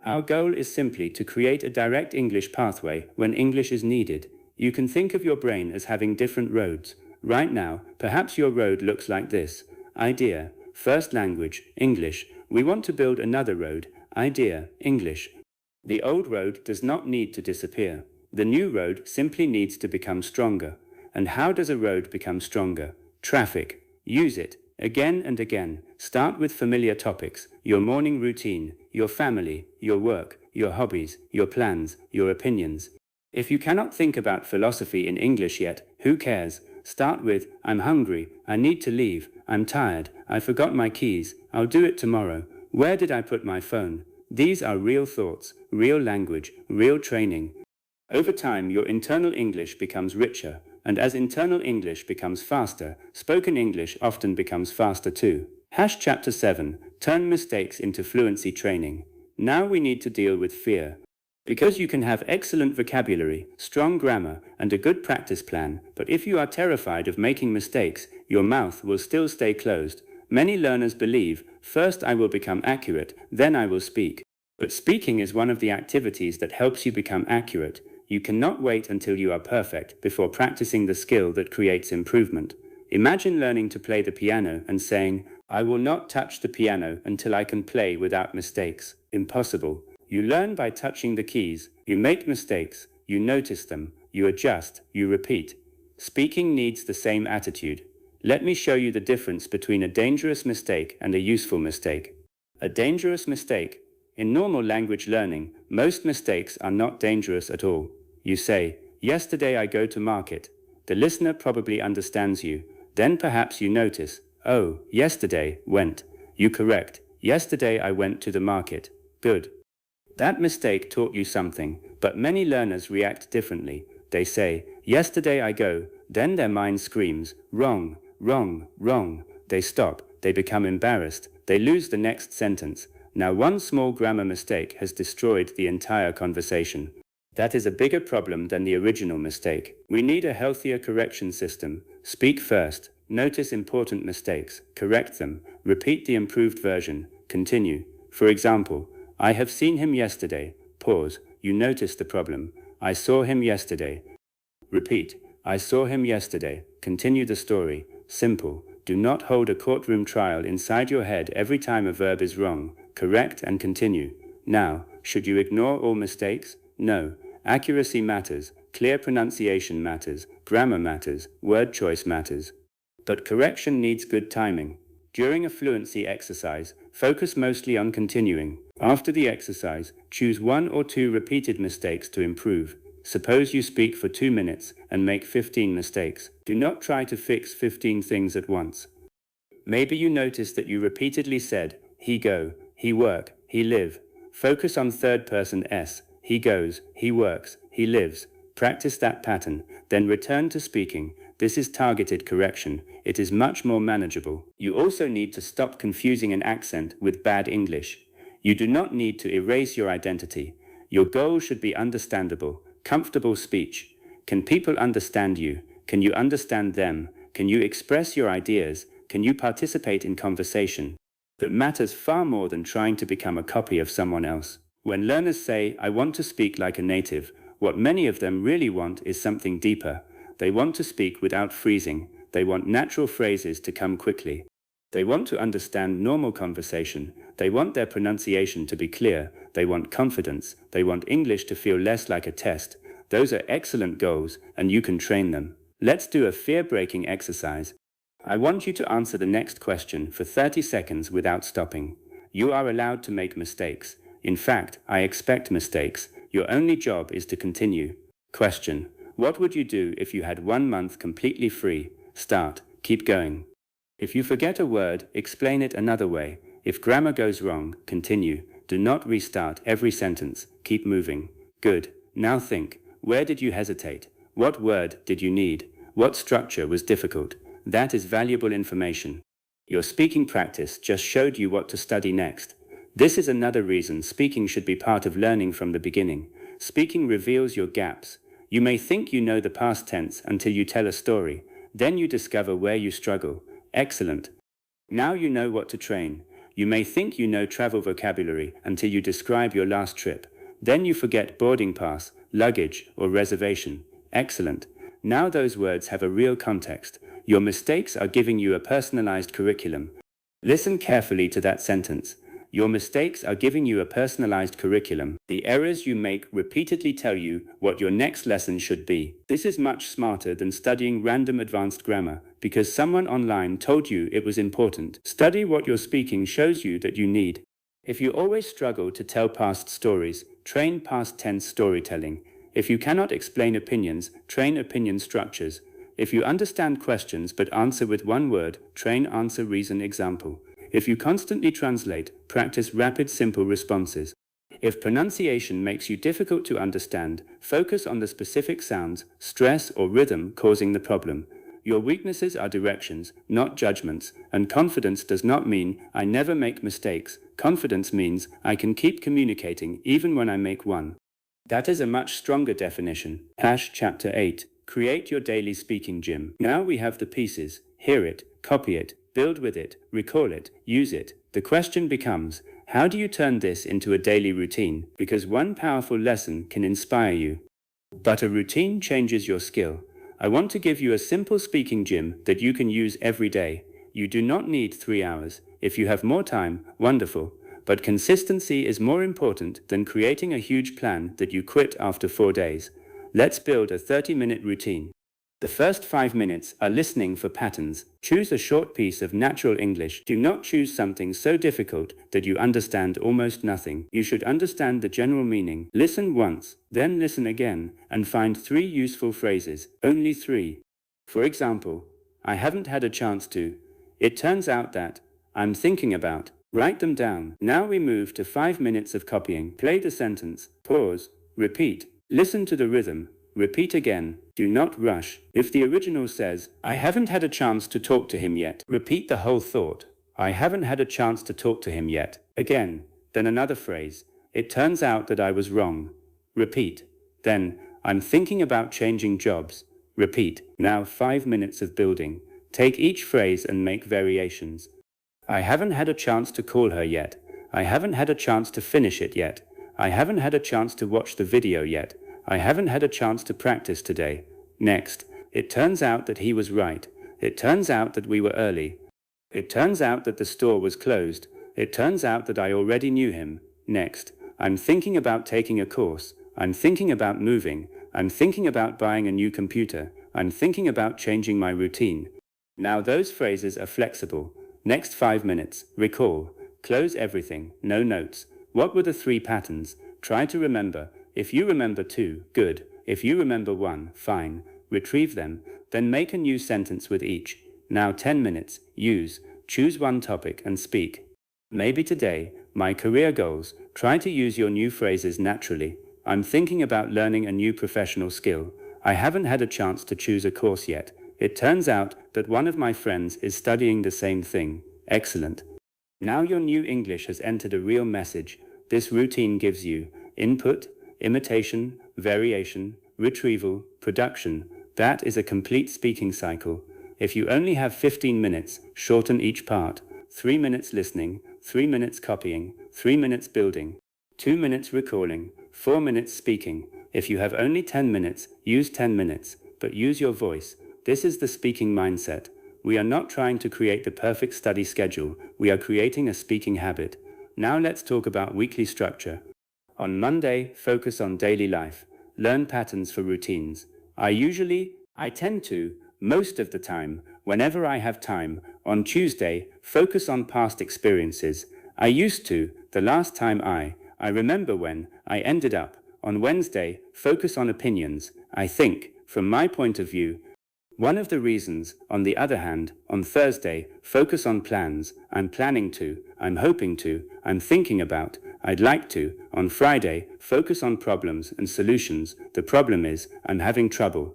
Our goal is simply to create a direct English pathway when English is needed. You can think of your brain as having different roads. Right now, perhaps your road looks like this. Idea, first language, English. We want to build another road. Idea, English. The old road does not need to disappear. The new road simply needs to become stronger. And how does a road become stronger? Traffic. Use it. Again and again. Start with familiar topics. Your morning routine, your family, your work, your hobbies, your plans, your opinions. If you cannot think about philosophy in English yet, who cares? Start with, I'm hungry, I need to leave, I'm tired, I forgot my keys, I'll do it tomorrow. Where did I put my phone? These are real thoughts, real language, real training. Over time, your internal English becomes richer, and as internal English becomes faster, spoken English often becomes faster too. Chapter 7, Turn Mistakes into Fluency Training. Now we need to deal with fear. Because you can have excellent vocabulary, strong grammar, and a good practice plan, but if you are terrified of making mistakes, your mouth will still stay closed. Many learners believe, first I will become accurate, then I will speak. But speaking is one of the activities that helps you become accurate. You cannot wait until you are perfect before practicing the skill that creates improvement. Imagine learning to play the piano and saying, I will not touch the piano until I can play without mistakes. Impossible. You learn by touching the keys. You make mistakes. You notice them. You adjust. You repeat. Speaking needs the same attitude. Let me show you the difference between a dangerous mistake and a useful mistake. A dangerous mistake. In normal language learning, most mistakes are not dangerous at all. You say, yesterday I go to market. The listener probably understands you. Then perhaps you notice, oh, yesterday, went. You correct, yesterday I went to the market. Good. That mistake taught you something, but many learners react differently. They say, yesterday I go, then their mind screams, wrong, wrong, wrong. They stop, they become embarrassed, they lose the next sentence. Now one small grammar mistake has destroyed the entire conversation. That is a bigger problem than the original mistake. We need a healthier correction system. Speak first, notice important mistakes, correct them, repeat the improved version, continue. For example, I have seen him yesterday. Pause. You notice the problem. I saw him yesterday. Repeat. I saw him yesterday. Continue the story. Simple. Do not hold a courtroom trial inside your head every time a verb is wrong. Correct and continue. Now, should you ignore all mistakes? No. Accuracy matters. Clear pronunciation matters. Grammar matters. Word choice matters. But correction needs good timing. During a fluency exercise, focus mostly on continuing. After the exercise, choose 1 or 2 repeated mistakes to improve. Suppose you speak for 2 minutes and make 15 mistakes. Do not try to fix 15 things at once. Maybe you notice that you repeatedly said, he go, he work, he live. Focus on third person S. He goes, he works, he lives. Practice that pattern, then return to speaking. This is targeted correction. It is much more manageable. You also need to stop confusing an accent with bad English. You do not need to erase your identity. Your goal should be understandable, comfortable speech. Can people understand you? Can you understand them? Can you express your ideas? Can you participate in conversation? That matters far more than trying to become a copy of someone else. When learners say, I want to speak like a native, what many of them really want is something deeper. They want to speak without freezing. They want natural phrases to come quickly. They want to understand normal conversation. They want their pronunciation to be clear. They want confidence. They want English to feel less like a test. Those are excellent goals, and you can train them. Let's do a fear-breaking exercise. I want you to answer the next question for 30 seconds without stopping. You are allowed to make mistakes. In fact, I expect mistakes. Your only job is to continue. Question. What would you do if you had 1 month completely free? Start. Keep going. If you forget a word, explain it another way. If grammar goes wrong, continue. Do not restart every sentence. Keep moving. Good. Now think. Where did you hesitate? What word did you need? What structure was difficult? That is valuable information. Your speaking practice just showed you what to study next. This is another reason speaking should be part of learning from the beginning. Speaking reveals your gaps. You may think you know the past tense until you tell a story. Then you discover where you struggle. Excellent. Now you know what to train. You may think you know travel vocabulary until you describe your last trip. Then you forget boarding pass, luggage, or reservation. Excellent. Now those words have a real context. Your mistakes are giving you a personalized curriculum. Listen carefully to that sentence. Your mistakes are giving you a personalized curriculum. The errors you make repeatedly tell you what your next lesson should be. This is much smarter than studying random advanced grammar, because someone online told you it was important. Study what your speaking shows you that you need. If you always struggle to tell past stories, train past tense storytelling. If you cannot explain opinions, train opinion structures. If you understand questions but answer with one word, train answer reason example. If you constantly translate, practice rapid simple responses. If pronunciation makes you difficult to understand, focus on the specific sounds, stress or rhythm causing the problem. Your weaknesses are directions, not judgments, and confidence does not mean I never make mistakes. Confidence means I can keep communicating even when I make one. That is a much stronger definition. Chapter 8. Create your daily speaking gym. Now we have the pieces. Hear it, copy it, build with it, recall it, use it. The question becomes, how do you turn this into a daily routine? Because one powerful lesson can inspire you. But a routine changes your skill. I want to give you a simple speaking gym that you can use every day. You do not need 3 hours. If you have more time, wonderful. But consistency is more important than creating a huge plan that you quit after 4 days. Let's build a 30-minute routine. The first 5 minutes are listening for patterns. Choose a short piece of natural English. Do not choose something so difficult that you understand almost nothing. You should understand the general meaning. Listen once, then listen again, and find 3 useful phrases. Only 3. For example, I haven't had a chance to. It turns out that. I'm thinking about. Write them down. Now we move to 5 minutes of copying. Play the sentence. Pause. Repeat. Listen to the rhythm. Repeat again. Do not rush. If the original says, I haven't had a chance to talk to him yet, repeat the whole thought. I haven't had a chance to talk to him yet. Again. Then another phrase. It turns out that I was wrong. Repeat. Then, I'm thinking about changing jobs. Repeat. Now 5 minutes of building. Take each phrase and make variations. I haven't had a chance to call her yet. I haven't had a chance to finish it yet. I haven't had a chance to watch the video yet. I haven't had a chance to practice today. Next, it turns out that he was right. It turns out that we were early. It turns out that the store was closed. It turns out that I already knew him. Next, I'm thinking about taking a course. I'm thinking about moving. I'm thinking about buying a new computer. I'm thinking about changing my routine. Now those phrases are flexible. Next 5 minutes, recall. Close everything, no notes. What were the 3 patterns? Try to remember. If you remember 2, good. If you remember 1, fine. Retrieve them, then make a new sentence with each. Now 10 minutes, use. Choose one topic and speak. Maybe today, my career goals. Try to use your new phrases naturally. I'm thinking about learning a new professional skill. I haven't had a chance to choose a course yet. It turns out that one of my friends is studying the same thing. Excellent. Now your new English has entered a real message. This routine gives you input, imitation, variation, retrieval, production. That is a complete speaking cycle. If you only have 15 minutes, shorten each part. 3 minutes listening, 3 minutes copying, 3 minutes building, 2 minutes recalling, 4 minutes speaking. If you have only 10 minutes, use 10 minutes, but use your voice. This is the speaking mindset. We are not trying to create the perfect study schedule. We are creating a speaking habit. Now let's talk about weekly structure. On Monday, focus on daily life. Learn patterns for routines. I tend to, most of the time, whenever I have time. On Tuesday, focus on past experiences. I used to, the last time I remember when, I ended up. On Wednesday, focus on opinions. I think, from my point of view. One of the reasons, on the other hand, on Thursday, focus on plans. I'm planning to, I'm hoping to, I'm thinking about, I'd like to. On Friday, focus on problems and solutions. The problem is, I'm having trouble.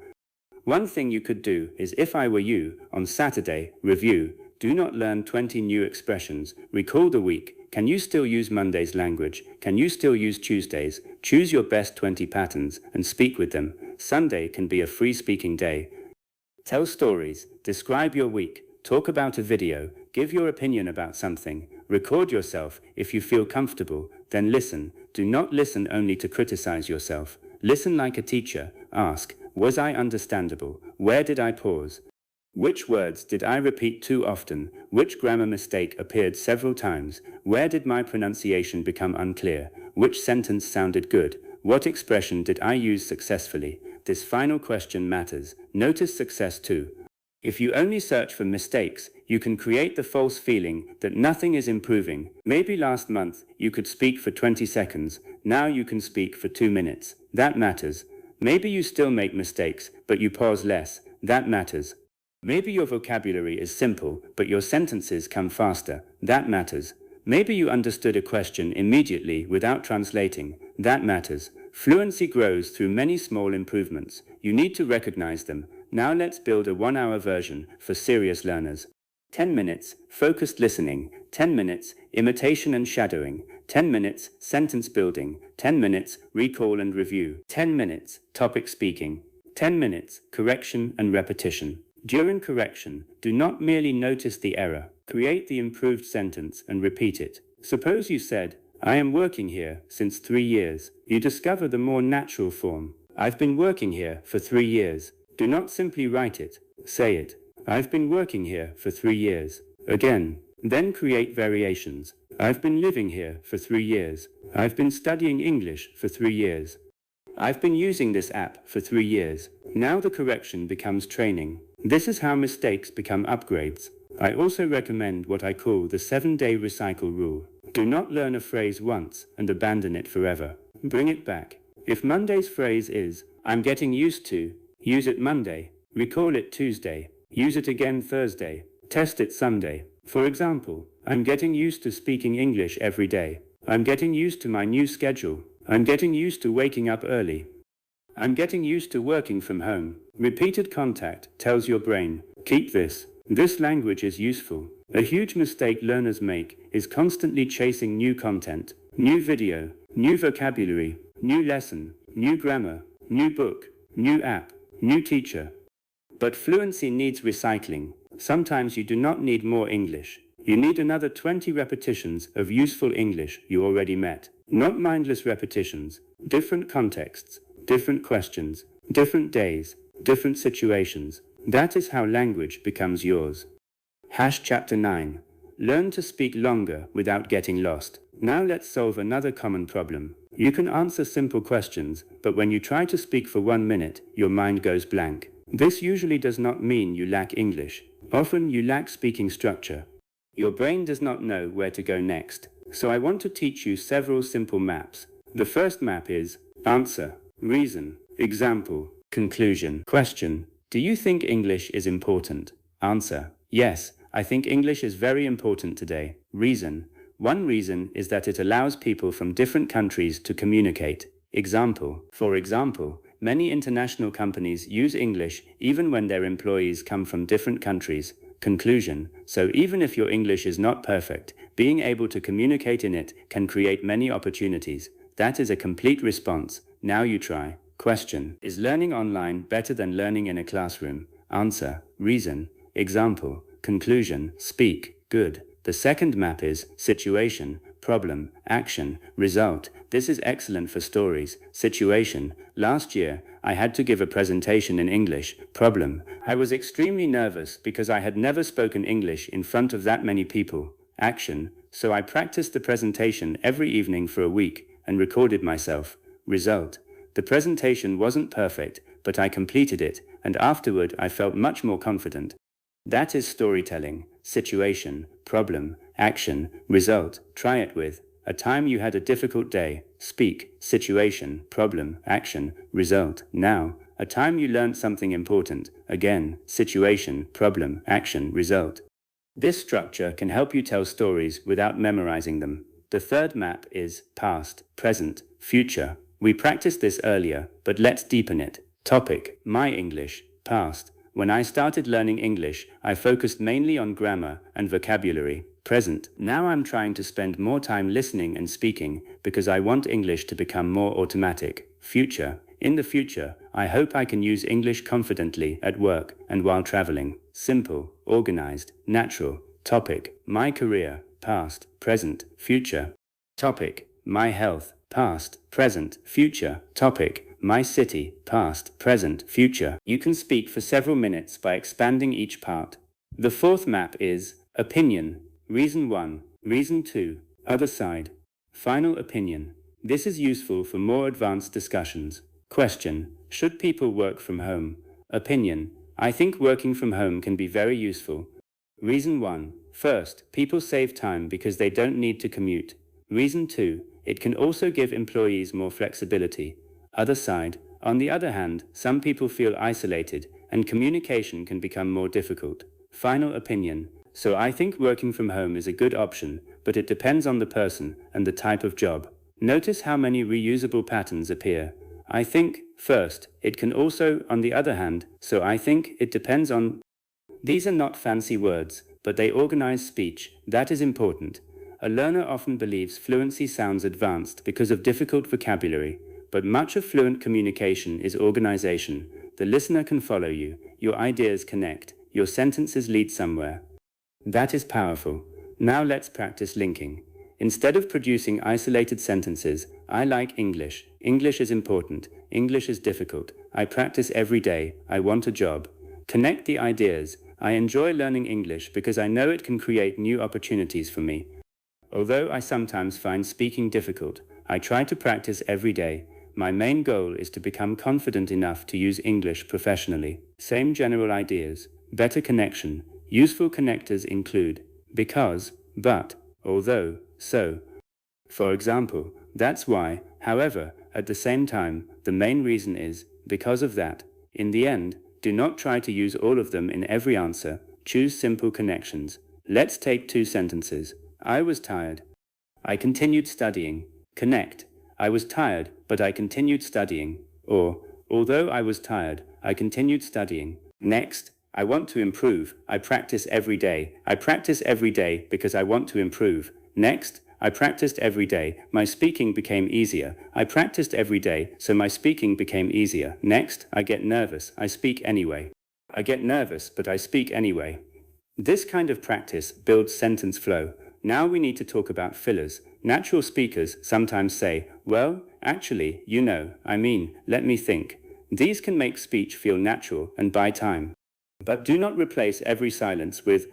One thing you could do is, if I were you, on Saturday, review. Do not learn 20 new expressions. Recall the week. Can you still use Monday's language? Can you still use Tuesday's? Choose your best 20 patterns and speak with them. Sunday can be a free speaking day. Tell stories. Describe your week. Talk about a video. Give your opinion about something. Record yourself. If you feel comfortable, then listen. Do not listen only to criticize yourself. Listen like a teacher. Ask, was I understandable? Where did I pause? Which words did I repeat too often? Which grammar mistake appeared several times? Where did my pronunciation become unclear? Which sentence sounded good? What expression did I use successfully? This final question matters. Notice success too. If you only search for mistakes, you can create the false feeling that nothing is improving. Maybe last month you could speak for 20 seconds. Now you can speak for 2 minutes. That matters. Maybe you still make mistakes, but you pause less. That matters. Maybe your vocabulary is simple, but your sentences come faster. That matters. Maybe you understood a question immediately without translating. That matters. Fluency grows through many small improvements. You need to recognize them. Now let's build a 1-hour version for serious learners. 10 minutes, focused listening. 10 minutes, imitation and shadowing. 10 minutes, sentence building. 10 minutes, recall and review. 10 minutes, topic speaking. 10 minutes, correction and repetition. During correction, do not merely notice the error. Create the improved sentence and repeat it. Suppose you said, I am working here since 3 years. You discover the more natural form. I've been working here for 3 years. Do not simply write it. Say it. I've been working here for 3 years. Again. Then create variations. I've been living here for 3 years. I've been studying English for 3 years. I've been using this app for 3 years. Now the correction becomes training. This is how mistakes become upgrades. I also recommend what I call the 7-day recycle rule. Do not learn a phrase once and abandon it forever. Bring it back. If Monday's phrase is, I'm getting used to, use it Monday. Recall it Tuesday. Use it again Thursday. Test it Sunday. For example, I'm getting used to speaking English every day. I'm getting used to my new schedule. I'm getting used to waking up early. I'm getting used to working from home. Repeated contact tells your brain, keep this. This language is useful. A huge mistake learners make is constantly chasing new content, new video, new vocabulary, new lesson, new grammar, new book, new app, new teacher. But fluency needs recycling. Sometimes you do not need more English. You need another 20 repetitions of useful English you already met. Not mindless repetitions, different contexts, different questions, different days, different situations. That is how language becomes yours. Chapter 9. Learn to speak longer without getting lost. Now let's solve another common problem. You can answer simple questions, but when you try to speak for 1 minute, your mind goes blank. This usually does not mean you lack English. Often you lack speaking structure. Your brain does not know where to go next. So I want to teach you several simple maps. The first map is answer, reason, example, conclusion. Question: do you think English is important? Answer: yes, I think English is very important today. Reason: one reason is that it allows people from different countries to communicate. Example: for example, many international companies use English even when their employees come from different countries. Conclusion: so even if your English is not perfect, being able to communicate in it can create many opportunities. That is a complete response. Now you try. Question: is learning online better than learning in a classroom? Answer: reason, example, conclusion, speak, good. The second map is situation, problem, action, result. This is excellent for stories. Situation: last year, I had to give a presentation in English. Problem: I was extremely nervous because I had never spoken English in front of that many people. Action: so I practiced the presentation every evening for a week and recorded myself. Result: the presentation wasn't perfect, but I completed it, and afterward I felt much more confident. That is storytelling. Situation, problem, action, result. Try it with a time you had a difficult day. Speak, situation, problem, action, result. Now, a time you learned something important. Again, situation, problem, action, result. This structure can help you tell stories without memorizing them. The third map is past, present, future. We practiced this earlier, but let's deepen it. Topic: my English, past. When I started learning English, I focused mainly on grammar and vocabulary. Present. Now I'm trying to spend more time listening and speaking because I want English to become more automatic. Future. In the future, I hope I can use English confidently at work and while traveling. Simple, organized, natural. Topic: my career, past, present, future. Topic: my health, past, present, future. Topic: my city, past, present, future. You can speak for several minutes by expanding each part. The fourth map is opinion. Reason 1, reason 2, other side. Final opinion. This is useful for more advanced discussions. Question: should people work from home? Opinion: I think working from home can be very useful. Reason 1. First, people save time because they don't need to commute. Reason 2. It can also give employees more flexibility. Other side. On the other hand, some people feel isolated, and communication can become more difficult. Final opinion. So I think working from home is a good option, but it depends on the person and the type of job. Notice how many reusable patterns appear. I think, first, it can also, on the other hand, so I think, it depends on. These are not fancy words, but they organize speech. That is important. A learner often believes fluency sounds advanced because of difficult vocabulary, but much of fluent communication is organization. The listener can follow you, your ideas connect, your sentences lead somewhere. That is powerful. Now let's practice linking. Instead of producing isolated sentences, I like English. English is important. English is difficult. I practice every day. I want a job. Connect the ideas. I enjoy learning English because I know it can create new opportunities for me. Although I sometimes find speaking difficult, I try to practice every day. My main goal is to become confident enough to use English professionally. Same general ideas. Better connection. Useful connectors include because, but, although, so. For example, that's why, however, at the same time, the main reason is because of that. In the end, do not try to use all of them in every answer. Choose simple connections. Let's take 2 sentences. I was tired. I continued studying. Connect. I was tired, but I continued studying. Or, although I was tired, I continued studying. Next. I want to improve. I practice every day. I practice every day because I want to improve. Next. I practiced every day. My speaking became easier. I practiced every day, so my speaking became easier. Next. I get nervous. I speak anyway. I get nervous, but I speak anyway. This kind of practice builds sentence flow. Now we need to talk about fillers. Natural speakers sometimes say, well, actually, you know, I mean, let me think. These can make speech feel natural and buy time. But do not replace every silence with